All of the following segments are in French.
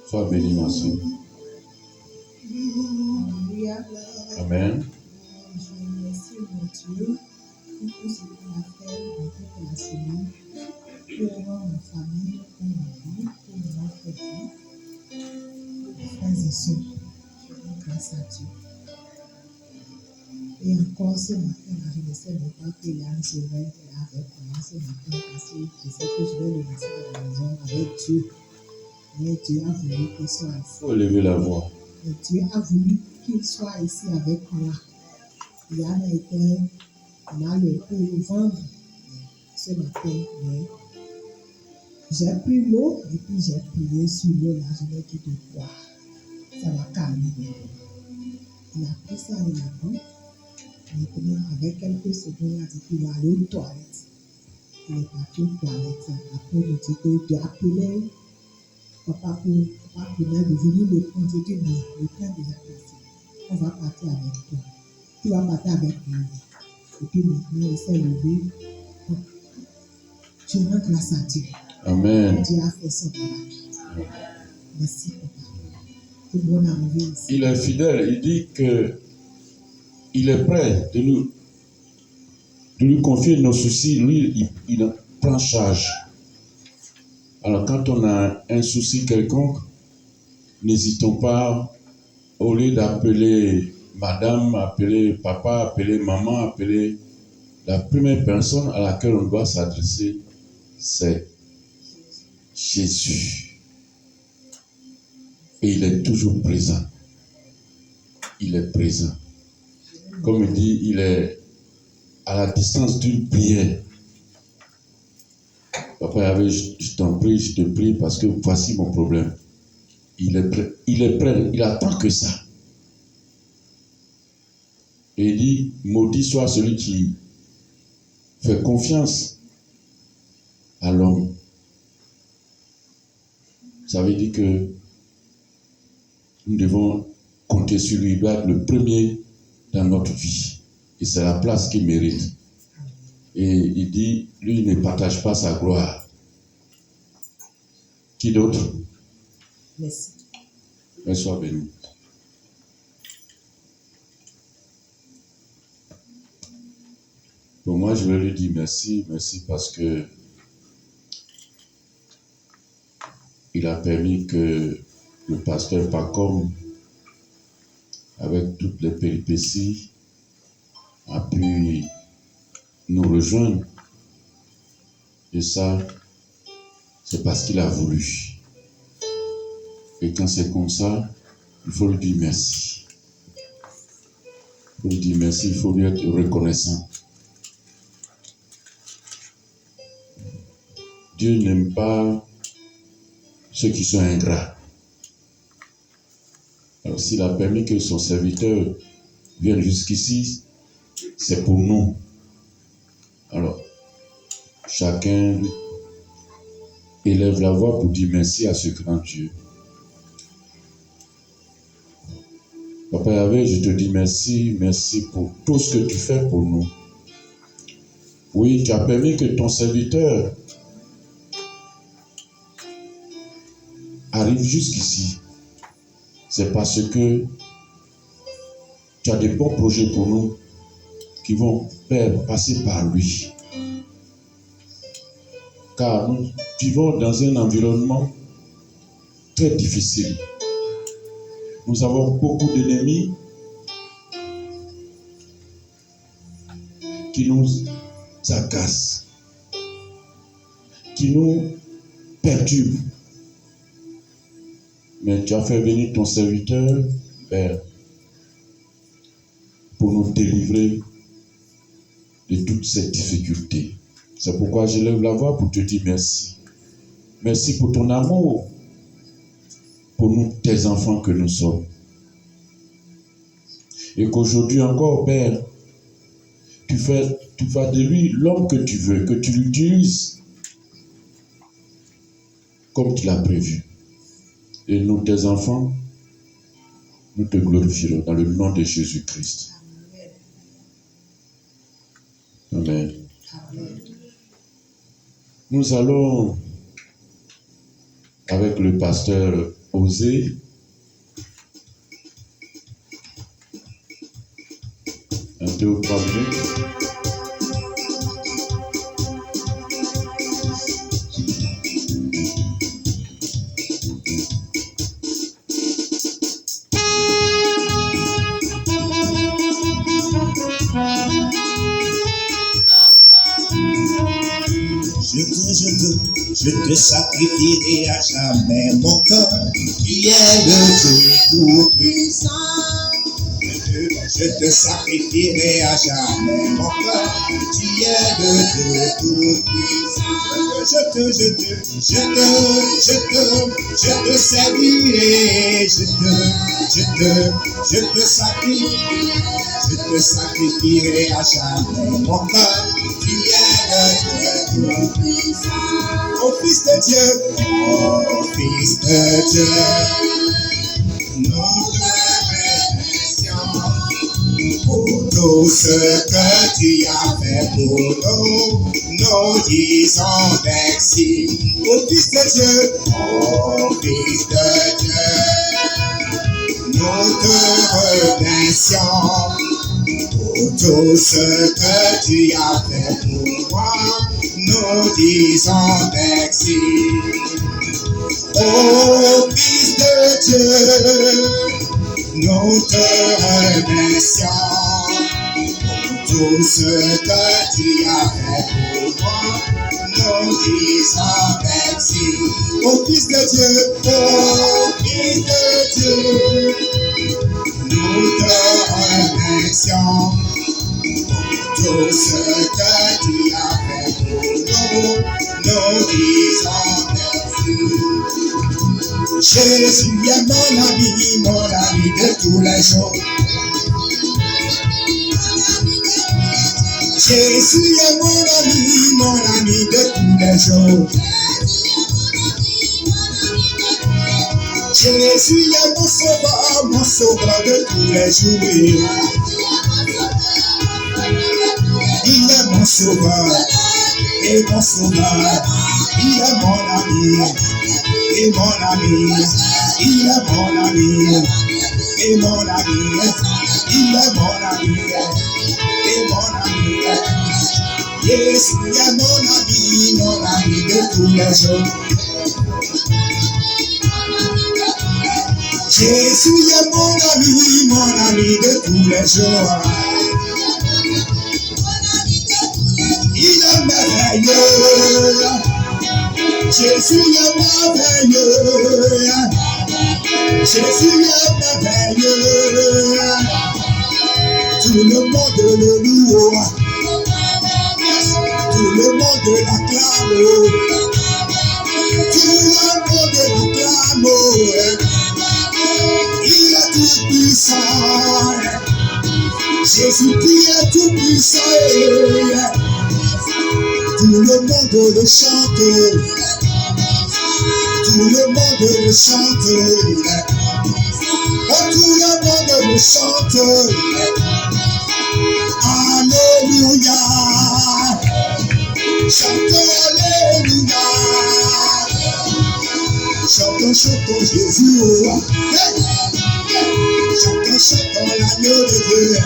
Sois béni, ma soeur. Amen. Je remercie mon Dieu pour tout ce qu'il a fait dans toute la semaine, pour ma famille, pour ma vie, pour mon frère, frères et sœurs. Je rends grâce à Dieu. Et encore ce matin, je ne sais même pas que Yann se réveille avec moi ce matin parce que je sais que je vais le laisser à la maison avec Dieu. Mais Dieu a voulu qu'il soit ici. Il faut élever la voix. Et Dieu a voulu qu'il soit ici avec moi. Yann était malheureux pour vendre ce matin, mais j'ai pris l'eau et puis j'ai prié sur l'eau là, je l'ai dit de boire. Ça m'a calmé. Il a pris ça, il a bu. Maintenant, avec quelques secondes, il a dit qu'il va aller aux toilettes. Il est parti aux toilettes. Après, il me dit que tu as appelé papa pour venir le prendre. Je dis non, le temps est déjà passé. On va partir avec toi. Tu vas partir avec moi. Et puis maintenant, il s'est levé. Je rends grâce à Dieu. Amen. Dieu a fait ça pour ma vie. Merci, papa. Que bonne arrivée ici. Il est fidèle. Il dit que il est prêt de lui confier nos soucis. Lui, il prend charge. Alors, quand on a un souci quelconque, n'hésitons pas, au lieu d'appeler madame, appeler papa, appeler maman, appeler la première personne à laquelle on doit s'adresser, c'est Jésus. Et il est toujours présent. Il est présent. Comme il dit, il est à la distance d'une prière. Papa, je t'en prie, je te prie parce que voici mon problème. Il est prêt, il attend que ça. Et il dit, maudit soit celui qui fait confiance à l'homme. Ça veut dire que nous devons compter sur lui. Il doit être le premier dans notre vie. Et c'est la place qu'il mérite. Et il dit, lui, il ne partage pas sa gloire. Qui d'autre? Merci. Mais sois béni. Pour moi, je vais lui dire merci. Merci parce que il a permis que le pasteur Pacom, avec toutes les péripéties, a pu nous rejoindre. Et ça, c'est parce qu'il a voulu. Et quand c'est comme ça, il faut lui dire merci. Il faut lui dire merci, il faut lui être reconnaissant. Dieu n'aime pas ceux qui sont ingrats. Alors s'il a permis que son serviteur vienne jusqu'ici, c'est pour nous. Alors, chacun élève la voix pour dire merci à ce grand Dieu. Papa Yahvé, je te dis merci, merci pour tout ce que tu fais pour nous. Oui, tu as permis que ton serviteur arrive jusqu'ici. C'est parce que tu as des bons projets pour nous qui vont passer par lui. Car nous vivons dans un environnement très difficile. Nous avons beaucoup d'ennemis qui nous agacent, qui nous perturbent. Mais tu as fait venir ton serviteur, Père, pour nous délivrer de toutes ces difficultés. C'est pourquoi je lève la voix pour te dire merci. Merci pour ton amour pour nous, tes enfants que nous sommes. Et qu'aujourd'hui encore, Père, tu fasses de lui l'homme que tu veux, que tu l'utilises comme tu l'as prévu. Et nous, tes enfants, nous te glorifierons dans le nom de Jésus-Christ. Amen. Nous allons avec le pasteur Osé. Un, 2 ou 3 minutes. Je te sacrifierai à jamais mon cœur, qui est le Dieu tout-puissant. Je te sacrifierai à jamais mon cœur, qui est le Dieu tout-puissant. Je te servirai, je te sacrifierai à jamais mon cœur, qui est le Dieu tout-puissant. Ô Fils de Dieu, ô Fils de Dieu, nous te remercions pour tout ce que tu as fait pour nous. Nous disons merci. Ô Fils de Dieu, ô Fils de Dieu, nous te remercions pour tout ce que tu as fait pour moi. Nous disons merci. Ô Fils de Dieu, nous te remercions pour tout ce que tu as fait pour moi. Nous disons merci. Ô Fils de Dieu, ô Fils de Dieu, nous te remercions pour tout ce que tu as fait pour nous. Nous disons merci. Jésus est mon ami de tous les jours. Jésus est mon ami de tous les jours. Jésus est mon sauveur de tous les jours. Il est mon sauveur et mon sauveur. Il est mon ami et mon ami. Il est mon ami et mon ami. Il est mon ami et mon ami. Jésus est mon ami de tous les jours. Jésus est mon ami de tous les jours. Il est merveilleux. Jésus est merveilleux. Jésus est merveilleux. Tout le monde le loue. Tout le monde l'acclame. Tout le monde l'acclame. Il est tout puissant. Jésus qui est tout puissant. Tout le monde le chante. Tout le monde le chante. Oh, tout le monde le chante. Alléluia. Chantons Alléluia. Chantons Jésus. Chantons l'agneau de Dieu.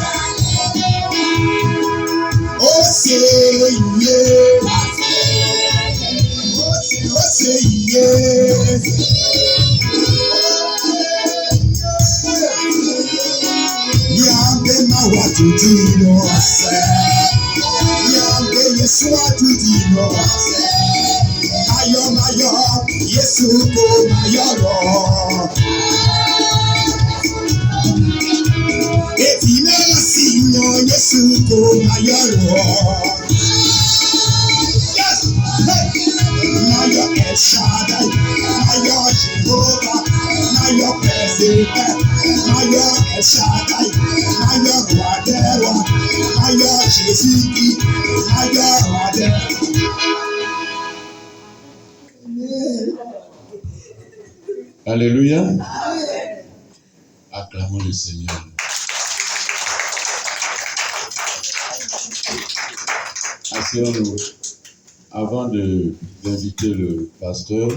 Oh Seigneur, oh Seigneur, Yambe mawatutino ase, Yambe Yesu atutino ase, Mayo Yesu ko mayoro. Etimela sino Yesu ko mayoro. Yes, hey, Mayo El Shaddai, Mayo Jehovah, Mayo President, Mayo El Shaddai, Mayo Wadewa, Mayo Jésus, Mayo Wadewa. Alléluia. Acclamons le Seigneur. Asseyons-nous. Avant d'inviter le pasteur,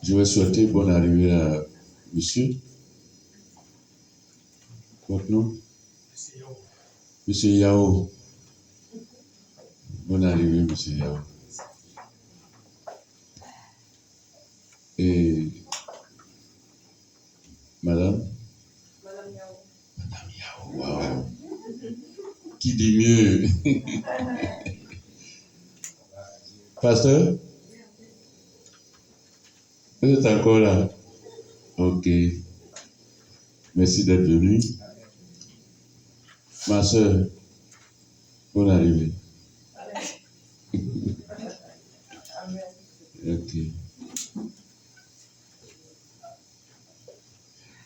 Je vais souhaiter bonne arrivée à monsieur. Votre nom? Monsieur Yao. Bonne arrivée, monsieur Yao. Et madame? Madame Yao. Madame Yao, wow. Qui dit mieux? Pasteur? Vous êtes encore là? Ok. Merci d'être venu. Ma soeur, bonne arrivée. Ok.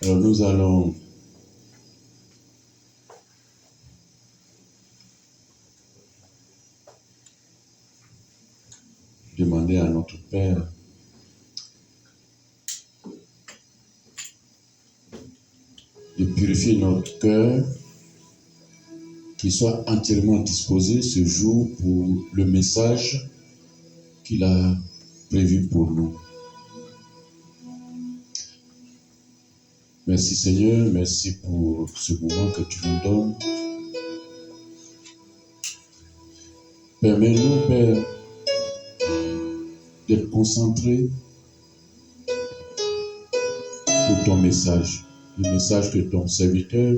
Alors nous allons demander à notre Père de purifier notre cœur, qu'il soit entièrement disposé ce jour pour le message qu'il a prévu pour nous. Merci Seigneur, merci pour ce moment que tu nous donnes. Permets-nous, Père, d'être concentrés pour ton message, le message que ton serviteur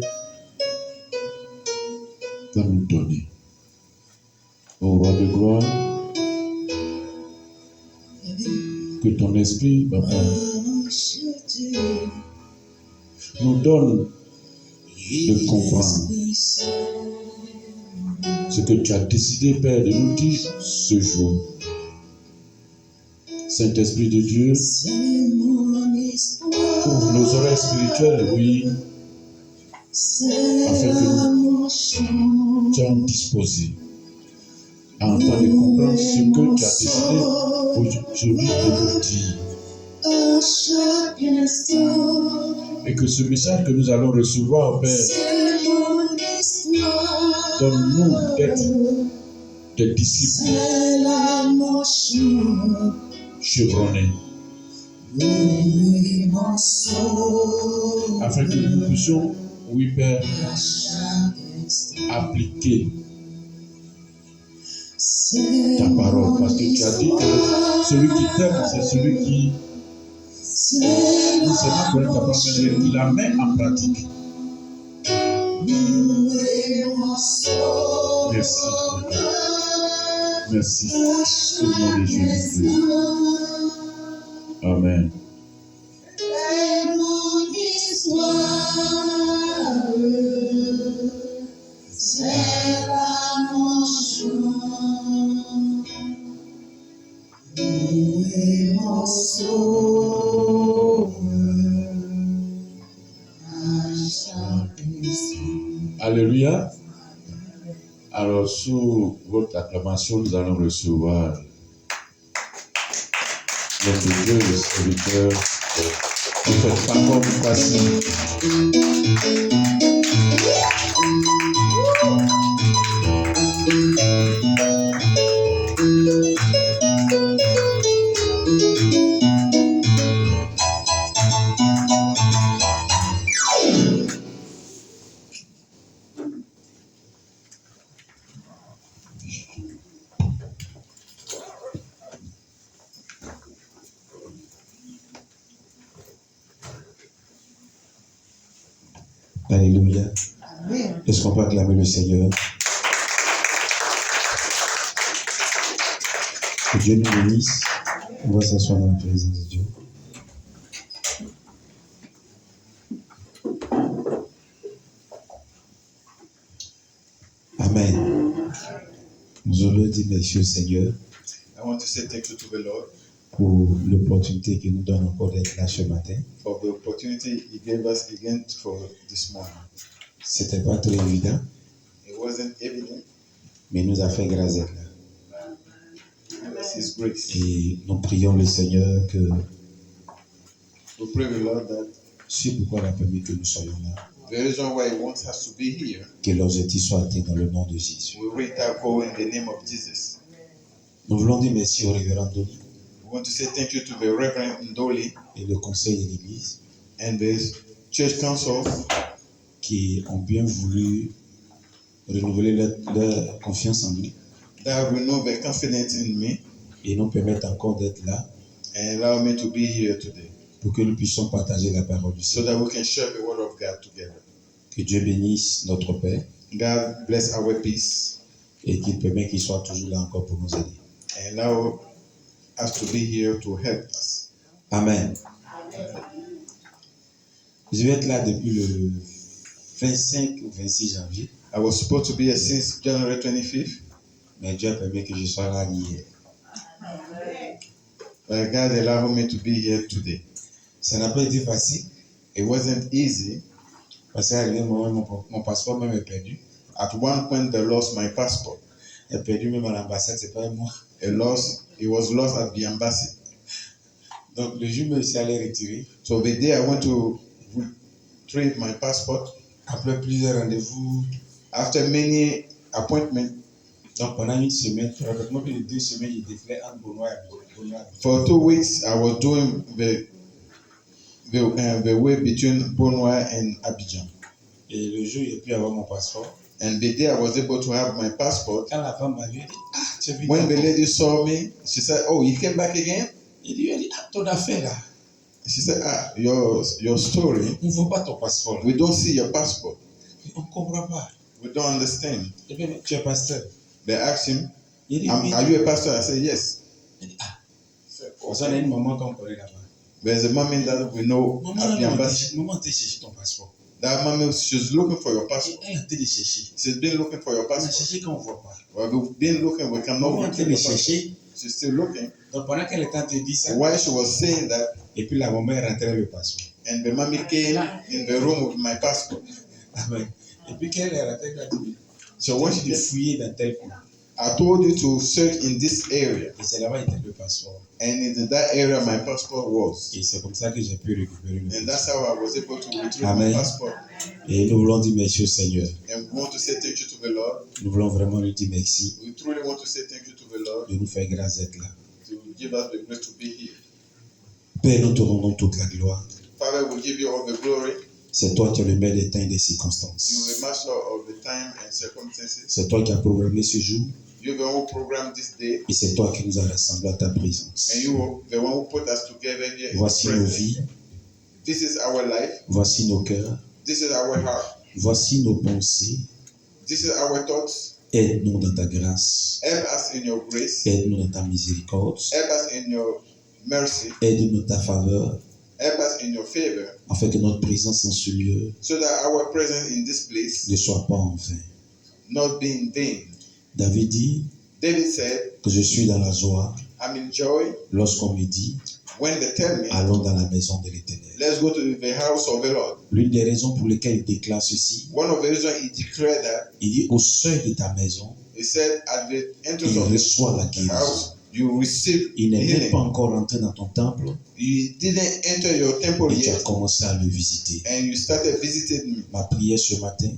va nous donner. Au roi de gloire, que ton esprit, Papa, nous donne de comprendre ce que tu as décidé, Père, de nous dire ce jour. Saint-Esprit de Dieu, ouvre nos oreilles spirituelles, oui, afin que nous soyons disposés à entendre et comprendre ce que tu as décidé aujourd'hui de nous dire. Et que ce message que nous allons recevoir, Père, donne-nous d'être des disciples chevronnés, afin que nous puissions, oui Père, appliquer ta parole, parce que tu as dit que celui qui t'aime, c'est celui qui non seulement connaît ta parole, mais qui la met en pratique. Merci. Merci. Au nom de Jésus. Amen. Alléluia. Alors, sous votre acclamation, nous allons recevoir notre Dieu, le serviteur. Ne faites pas comme facile. Alléluia. Est-ce qu'on peut acclamer le Seigneur? Que Dieu nous bénisse. On va s'asseoir dans la présence de Dieu. Amen. Nous allons dire merci au Seigneur I want to say thank you to the Lord pour l'opportunité qu'il nous donne encore d'être là ce matin. for the opportunity He gave us again for this morning. C'était pas très évident, It wasn't evident, mais il nous a fait grâce d'être là. and that's His grace. Et nous prions le Seigneur que We pray the Lord that c'est pourquoi il a permis que nous soyons là. the reason why He wants us to be here, Que l'objectif soit atteint dans le nom de Jésus. we read our goal in the name of Jesus. Nous voulons dire merci au révérend Denis We want to say thank you to the Reverend Ndoli et le conseil de l'Église and the Church Council qui ont bien voulu renouveler leur confiance en nous that renew their confidence in me et nous permettre encore d'être là and allow me to be here today pour que nous puissions partager la parole du so Seigneur. that we can share the word of God together. Que Dieu bénisse notre Père God bless our peace et qu'il permet qu'il soit toujours là encore pour nous aider. and allow us to be here to help us. Amen. Je vais être là depuis le 25 ou 26 janvier, I was supposed to be here since January 25th, mais Dieu a permis que je sois là hier. but God allowed me to be here today. Ça n'a pas été facile It wasn't easy. parce qu'à un moment, mon passeport même est perdu. At one point, they lost my passport. Est perdu même à l'ambassade, c'est pas moi. It was lost at the embassy. Donc le jour où je suis allé retirer, So the day I went to retrieve my passport, après plusieurs rendez-vous, after many appointments, donc pendant une semaine, pratiquement plus de 2 semaines, je défilais entre Benoît et Abidjan. for 2 weeks, I was doing the way between Bonwa and Abidjan. Et le jour où j'ai pu avoir mon passeport, And the day I was able to have my passport, quand la femme m'a vu, elle dit, ah, tu as vu when ton the compte? lady saw me, she said, "Oh, you came back again?" Elle dit, ah, ton affaire là, She said, "Ah, your story. on ne voit pas ton passeport. We don't see your passport. On ne comprend pas. We don't understand." Et bien, tu es pasteur. They asked him, Il dit, oui. "Are you a pastor?" I said, "Yes." Elle dit, ah, Said, parce qu'on a une maman qu'on connaît là-bas. There's a mommy that we know at the embassy. Maman, tu cherché ton passeport. That mommy, she's looking for your passport. Elle a été de chercher. She's been looking for your On a passport. cherché quand on ne voit pas. Well, we've been looking, we cannot Maman a été retrieve de your passport. chercher. She's still looking. Donc pendant qu'elle était en train de dire ça, While she was saying that, et puis la maman est rentrée le passeport. and the mommy came in the room with my passport. Amen. Et puis qu'elle est rentrée, elle a dit, So when je she vais did, fouiller dans tel coin. I told you to search in this area, Et c'est là-bas était le passeport. and in that area my passport was. Et c'est comme ça que j'ai pu récupérer le And passeport. that's how I was able to retrieve Amen. my passport. Et nous voulons dire merci au Seigneur. And we want to say thank you to the Lord. Nous voulons vraiment lui dire merci We truly want to say thank you to the Lord de nous faire grâce d'être là. to give us the grace to be here. Père, nous te rendons toute la gloire. Father, we give you all the glory. C'est toi qui es le maître des temps et des You circonstances. are the master of the time and circumstances. C'est toi qui as programmé ce jour You're the one who programmed this day, et c'est toi qui nous as rassemblés à ta présence. and you are the one who put us together here in Voici your nos presence. vies, This is our life. voici nos cœurs, This is our heart. voici nos pensées. This is our thoughts. Aide-nous dans ta grâce, Help us in your grace. aide-nous dans ta miséricorde, Help us in your mercy. aide-nous dans ta faveur, Help us in your favor, afin que notre présence en ce lieu so that our presence in this place ne soit pas en vain. not be in vain. David dit David said, que je suis dans la joie "I'm in joy lorsqu'on me dit when they tell me, allons dans la maison de l'Éternel. let's go to the house of the Lord." L'une des raisons pour lesquelles il déclare ceci, One of the reasons he declared that, il dit au seuil de ta maison, he said, "At the entrance il of reçoit la the guérison. house, you receive Il n'est même healing." pas encore entré dans ton temple You didn't enter your temple et tu as yet, commencé à le visiter. and you started visiting me. Ma prière ce matin,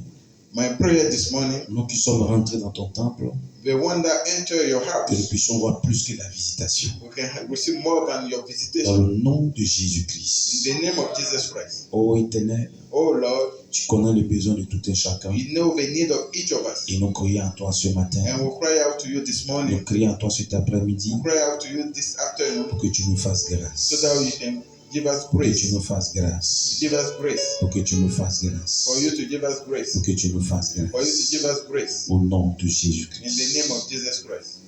My prayer this morning, nous qui sommes rentrés dans ton temple, the one that enter your que nous house, puissions voir plus que la visitation. we can receive more than your Dans visitation. le nom de In Jésus-Christ. the name of Jesus Christ. Ô Éternel, Oh Lord, tu connais le besoin de tout un chacun you know the need of each of us. et nous crions à toi ce matin. And we cry out to you this Nous morning, crions à toi cet après-midi we cry out to you this afternoon, pour que tu nous fasses grâce. so that you can give us Pour que tu grace. nous fasses grâce. Give us grace. Pour que tu nous fasses grâce. For you to give us grace. Pour que tu nous fasses For you to grâce. give us grace. Au nom de In Jésus-Christ. the name of Jesus Christ.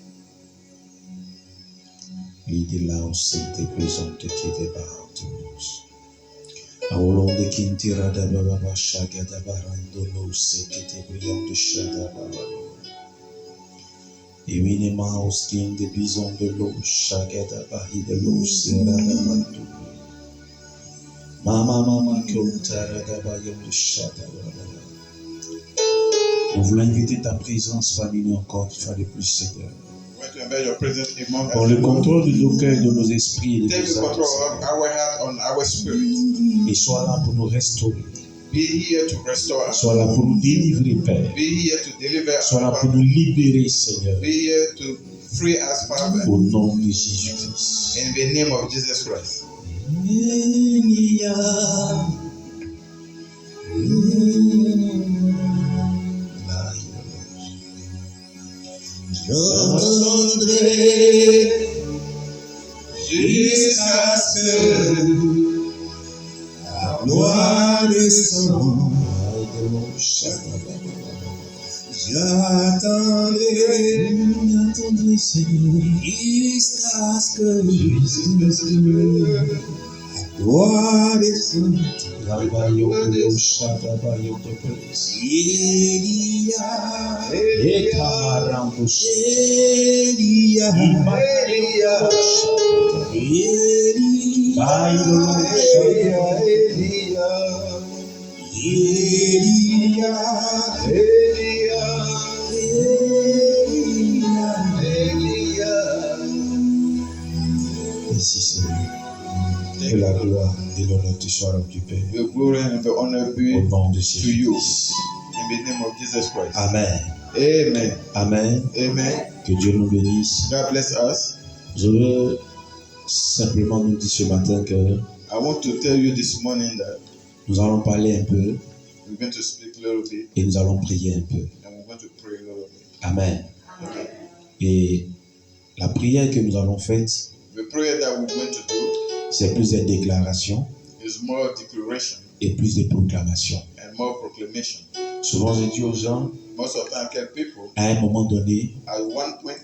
L'idée là où c'était présente qui était barreuse. Aolonde kintira da baba shaga da barando lo se qui était brillant de shada baba. Et mine maus kin de bison de l'eau shaga da bahi de l'eau sera da mandu. Mama kontara da bayam de shada baba. Nous voulons inviter ta présence parmi nous encore une fois de plus, Seigneur. We want to invite your presence among Pour le us. contrôle de nos cœurs, de nos esprits et de Take nos the âmes, control of Seigneur. our heart on our spirit. Et sois là pour nous restaurer. Be here to restore us. Sois là pour nous délivrer, Père. Be here to deliver Sois là us. pour nous libérer, Seigneur. Be here to free us, Father, Au nom de Jésus-Christ. in the name of Jesus Christ. Elia, j'entendrai Jusqu'à ce que la gloire de son nom. J'attendrai, Seigneur, jusqu'à ce que la gloire de son nom. Merci Seigneur. Que la gloire et l'honneur te soient rendus, Père. the glory and the honor Au be nom de to you. Jésus. In the name of Jesus Christ. Amen. Amen. Amen. Amen. Que Dieu nous bénisse. God bless us. Je veux simplement nous dire ce matin que I want to tell you this morning that nous allons parler un peu we're going to speak a little bit et nous allons prier un peu. and we're going to pray a little bit. Amen. Et la prière que nous allons faire, The prayer that we're going to do c'est plus de déclarations is more declaration et plus de proclamations. and more proclamation. Souvent, je dis aux gens, Most of the time, I tell people à un moment donné, at one point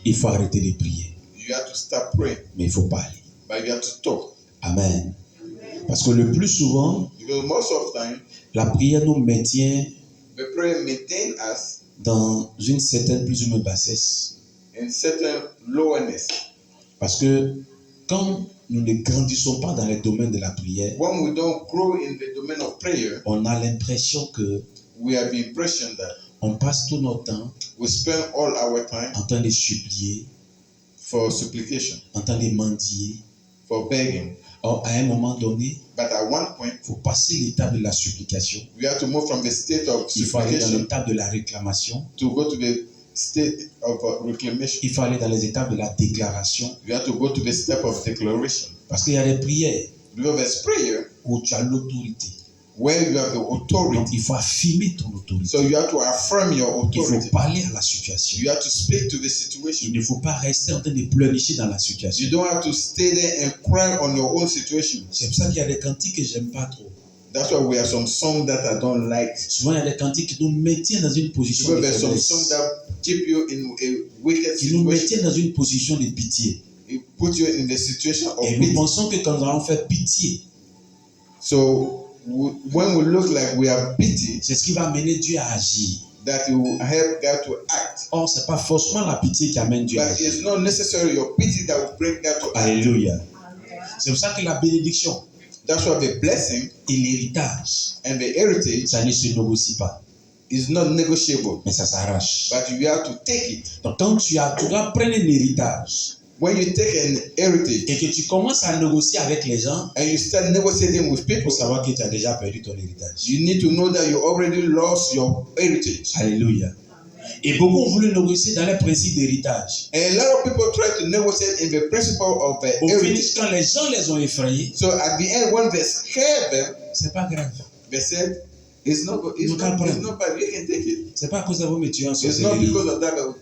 il faut arrêter de prier, you have to start praying, mais il faut parler. but you have to talk. Amen. Parce que le plus souvent, Because most of the time, la prière nous maintient the prayer maintain us dans une certaine plus ou moins bassesse. in certain lowerness. Parce que quand nous ne grandissons pas dans le domaine de la prière, When we don't grow in the domain of prayer, on a l'impression que we have the impression that on passe tout notre temps we spend all our time en train de supplier, for supplication, en train de mendier. for begging. Or, à un moment donné, But at one point, il faut passer l'étape de la supplication. we have to move from the state of Il faut aller dans supplication l'étape de la réclamation. to go to the state of reclamation. Il faut aller dans les étapes de la déclaration. You have to go to the step of declaration. Parce qu'il y a des prières Because there's prayer où tu as l'autorité. where you have the Donc, authority. il faut affirmer ton autorité. So you have to affirm your Il faut authority. parler à la situation. You have to speak to the Il situation. ne faut pas rester en train de pleurnicher dans la You situation. don't have to stay there and cry on your own situation. C'est pour ça qu'il y a des cantiques que j'aime pas trop. That's why we have some songs that I don't like. Souvent, il y a des cantiques qui nous maintiennent dans une position Because de there's some faiblesse, songs that keep you in a wicked qui nous situation. maintiennent dans une position de pitié. It puts you in the situation of Et nous pity. pensons que quand nous allons faire pitié, So when we look like we have pity, c'est ce qui va amener Dieu à agir. that it will help God to act. Or, ce n'est pas forcément la pitié qui amène Dieu à But agir. it's not necessarily your pity that will bring God to act. Alléluia. C'est pour ça que la bénédiction That's why the blessing et l'héritage, and the heritage ça ne se négocie pas, is not negotiable. mais ça s'arrache. But you have to take it. Donc, quand tu dois prendre un héritage When you take an heritage et que tu commences à négocier avec les gens, and you start negotiating with il people, faut savoir que tu as déjà perdu ton héritage. you need to know that you already lost your heritage. Alléluia. Et beaucoup ont voulu négocier dans les principes d'héritage. And a lot of people try to negotiate in the principle of the Au heritage. finish, quand les gens les ont effrayés, So at the end, when they scare them, c'est pas grave. they said, it's not bad. You can take it. C'est pas à cause de vous me tuer en It's not sorcellerie. because of that that will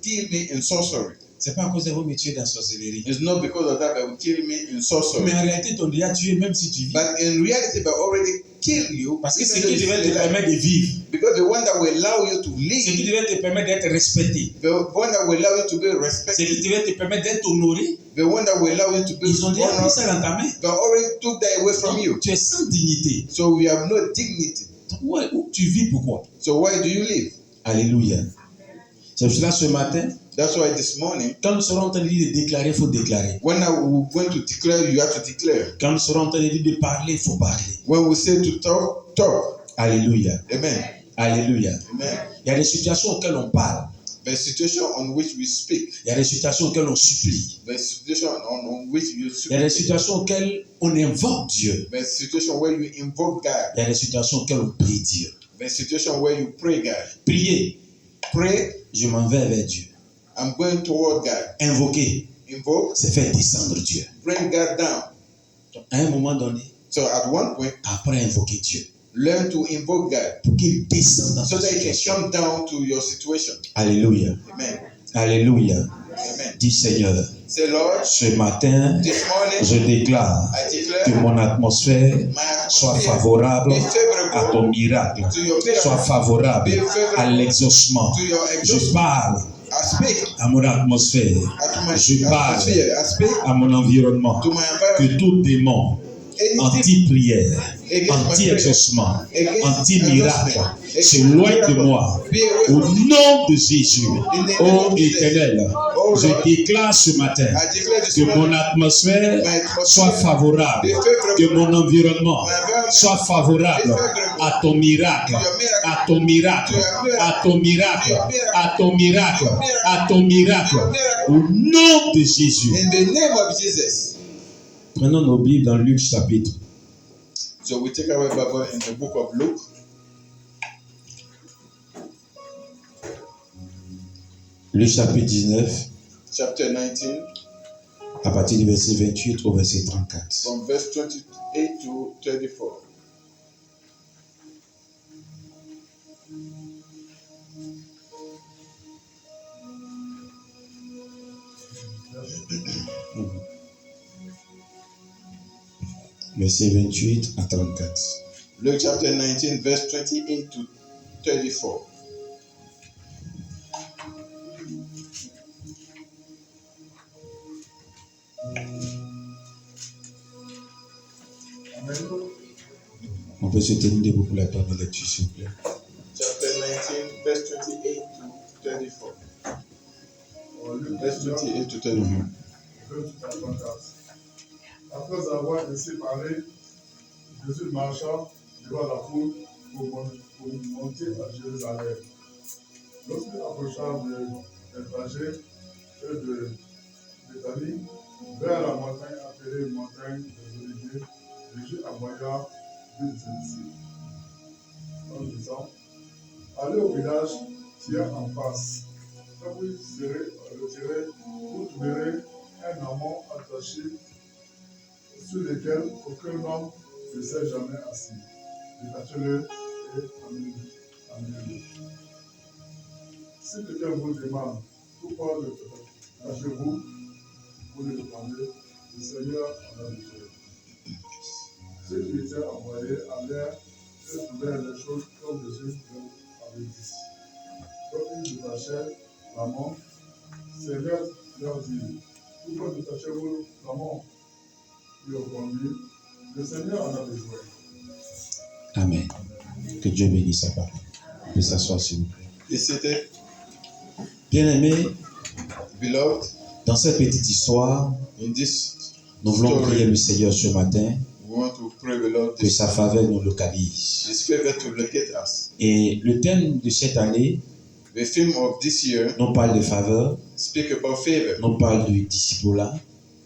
kill me in sorcery. C'est pas à cause de vous me tuer dans sorcellerie. It's not because of that that will kill me in sorcery. Mais en réalité, t'ont déjà tué même si tu vis. But in reality, they already kill you. Parce que even ce though qui you devait still te alive. permettre de vivre, Because the one that will allow you to ce qui live, devait te permettre d'être respecté, the one that will allow you to be ce respected, qui devait te permettre d'être honoré, the one that will allow you to be ils ont déjà pris honored, ça dans ta main. they already took that away from you. Tu es sans dignité. So we have no dignity. Donc, où tu vis, pourquoi? So why do you live? Alléluia. C'est pour cela ce matin, That's why this morning, quand nous serons en train de dire de déclarer, il faut déclarer. when we're going to declare, you have to declare. Quand nous serons en train de dire de parler, il faut parler. When we say to talk, talk. Alléluia. Amen. Alléluia. Amen. Il y a des situations auxquelles on parle. The situation on which we speak, Il y a des situations auxquelles on supplie. the situation on which you Il y a des speak, situations auxquelles on invoque Dieu. the situation where you invoke God, Il y a des situations auxquelles on prie Dieu. the situation where you pray God. Prier, Pray, je m'en vais vers Dieu. I'm going toward God. Invoquer, Invoke, c'est faire descendre Dieu. bring God down. À un moment donné, So at one point, après invoquer Dieu, learn to invoke God pour qu'il descende dans so ta that He can situation. come down to your situation. Alléluia. Amen. Alléluia. Amen. Dis Seigneur, Say, Lord, ce matin, this morning je déclare I que declare mon atmosphère my soit atmosphere favorable be à favorable ton miracle, to your soit miracle, favorable à l'exaucement. to your Je exhaustion. parle I speak à mon atmosphère, to my je parle atmosphere. I speak à mon environnement, to my que environment. tout démon Anything anti-prière, against my prayer, anti-exaucement, against anti-miracle, exhaustion, s'éloigne de moi. be away Au from me. nom de Jésus, ô Éternel, Oh je Lord, déclare ce matin I declare this que mon morning atmosphère my atmosphere soit favorable, be favorable, que mon environnement my environment soit favorable à ton miracle, à ton miracle, à ton miracle, à ton miracle, à ton miracle. Au nom de Jésus. in the name of Jesus. Prenons nos Bibles dans Luc chapitre. So we take our Bible in the book of Luke, Luc chapitre 19, chapter 19, à partir du verset 28 au verset 34. from verse 28 to 34. Verset 28 à 34. Luke chapter 19, verse 28 to 34. On peut se tenir debout pour la première lecture, s'il vous plaît. Chapter 19, verse 28 to 34. Verse 28 to 34. Après avoir ainsi parlé, Jésus marcha devant la foule pour monter à Jérusalem. Lorsqu'il approcha de Bethphagée et de Béthanie, vers la montagne appelée montagne des Oliviers, Jésus envoya deux disciples en disant, allez au village qui est en face. Quand vous serez retirés, vous trouverez un amont attaché sur lequel aucun homme ne s'est jamais assis. Détachez-le et amenez-le. Si quelqu'un vous demande pourquoi le détachez-vous, vous lui répondez, le Seigneur en a besoin. Ceux qui étaient envoyés allèrent et trouvèrent les choses comme Jésus avait dit. Quand ils détachèrent l'amont, Seigneur leur dit, pourquoi détachez-vous l'amont? Ils répondirent, le Seigneur en a besoin. Amen. Que Dieu bénisse sa parole. Et s'asseoir, s'il vous plaît. Et c'était, Bien-aimés, beloved, dans cette petite histoire, in this nous voulons story, prier le Seigneur ce matin we want to pray the Lord que sa faveur nous localise. His favor to locate us. Et le thème de cette année The theme of this year nous parle de faveur, speak about favor, nous parle du disciple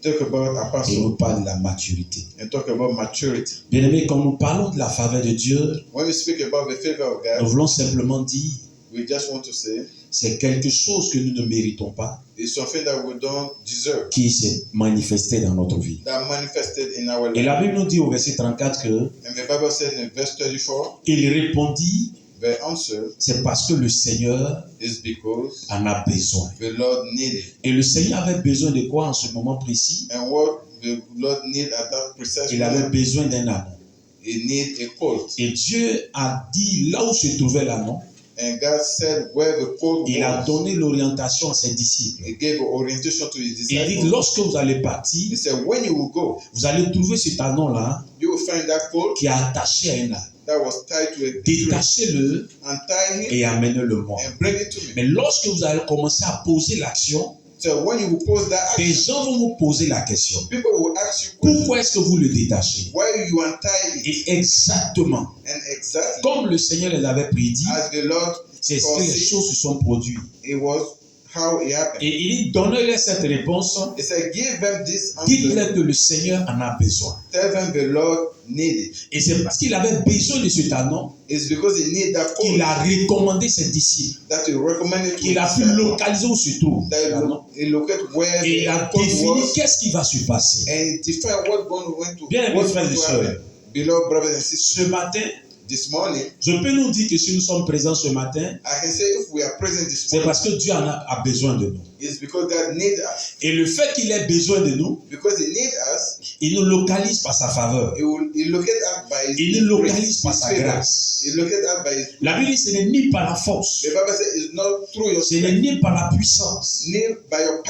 talk about et apostle, nous parle de la maturité. and talk about maturity. Bien-aimés, quand nous parlons de la faveur de Dieu, When we speak about the favor of nous God, voulons simplement dire we just want to say c'est quelque chose que nous ne méritons pas it's something that we don't deserve, qui s'est manifesté dans notre vie. that manifested in our Et la life. Bible nous dit au verset 34 que And the Bible said in verse 34, il répondit, the answer c'est parce que le Seigneur is because en a besoin. the Lord needed. Et le Seigneur avait besoin de quoi en ce moment précis? And what the Lord need at that precise Il avait moment, besoin d'un anneau. he need a colt. Et Dieu a dit là où se trouvait l'anneau, And God said where the colt il a was. donné l'orientation à ses disciples. He gave orientation to his Il dit, disciples. lorsque vous allez He partir, said, when you will go, vous allez trouver cet anneau-là you will find that colt qui est attaché à un arbre. that was tied to a tree. Détachez-le Untie him et amenez-le moi. and bring it to me. Mais lorsque vous allez commencer à poser l'action, So when you will pose that des action, gens vont vous poser la question. people will ask you questions. Pourquoi est-ce que vous le détachez? Why you untie it? Et exactement, And exactly comme le Seigneur les avait prédit, as the Lord c'est ce que les choses se sont produites. it was how it happened. Et il dit, donnez-leur cette réponse. He said, give them this answer. Dites-leur que le Seigneur en a besoin. Tell them the Lord need it. Et c'est parce qu'il avait besoin de ce talent It's because he need that qu'il code a recommandé ses disciples, that he recommended to qu'il a pu himself, localiser où se trouve. that he locate where Et il the a code défini was qu'est-ce qui va se passer. and define what going to Bien, mes what's frères going et to sœurs, happen. Beloved brothers and sisters, ce matin, this morning je peux nous dire que si nous sommes présents ce matin, I can say if we are present this c'est morning, parce que Dieu a besoin de nous. it's because God needs us. Et le fait qu'il ait besoin de nous, Because he needs us, il nous localise par sa faveur. he locate us by his Il nous grace, localise par his sa favor. grâce. He locate us by his La Bible dit ce n'est ni par la force, The Bible says it's not through your ce n'est strength, ni par la puissance, ni by your power.